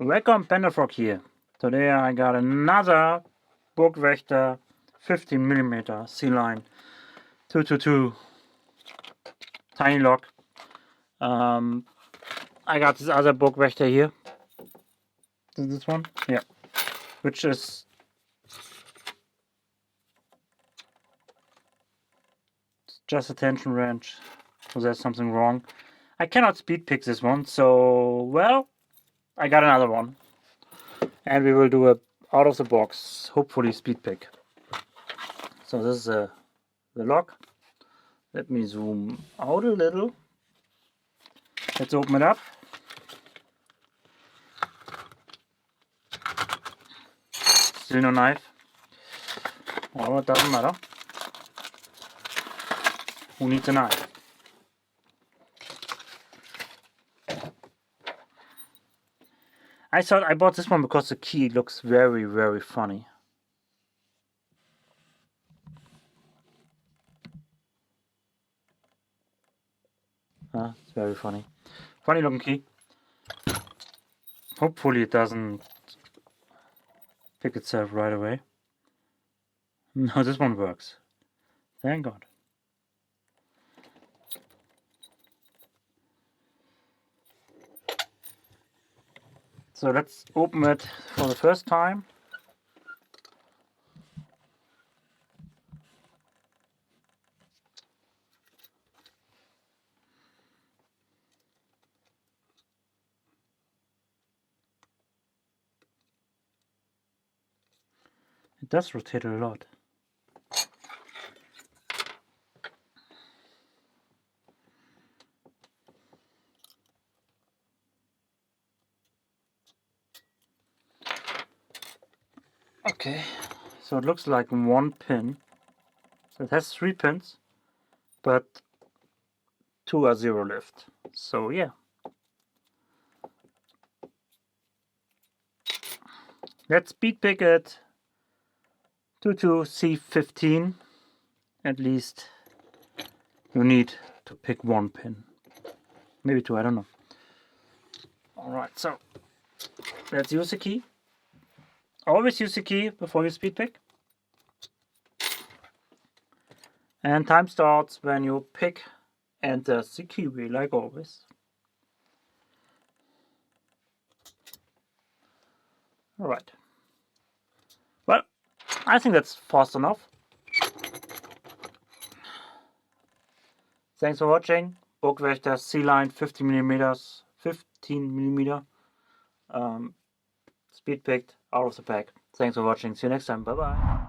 Welcome, Panda-Frog here. Today I got another Burg 15mm C-line 222 tiny lock. I got this other Burg here. This one? Yeah. Which is just a tension wrench. So there's something wrong. I cannot speed pick this one, so well, I got another one. And we will do a out of the box, hopefully speed pick. So this is the lock. Let me zoom out a little. Let's open it up. Still no knife. Oh, it doesn't matter. Who needs a knife? I thought I bought this one because the key looks very, very funny. It's very funny. Funny looking key. Hopefully it doesn't pick itself right away. No, this one works. Thank God. So let's open it for the first time. It does rotate a lot. Okay, so it looks like one pin. So it has 3 pins, but 2 are 0 left. So yeah. Let's speed pick it 22C15. At least you need to pick 1 pin. Maybe 2, I don't know. Alright, so let's use the key. Always use the key before you speed pick. And time starts when you pick and the key wheel, like always. Alright. Well, I think that's fast enough. Thanks for watching. Burg C-line 15mm. Speed picked out of the pack. Thanks for watching. See you next time. Bye bye.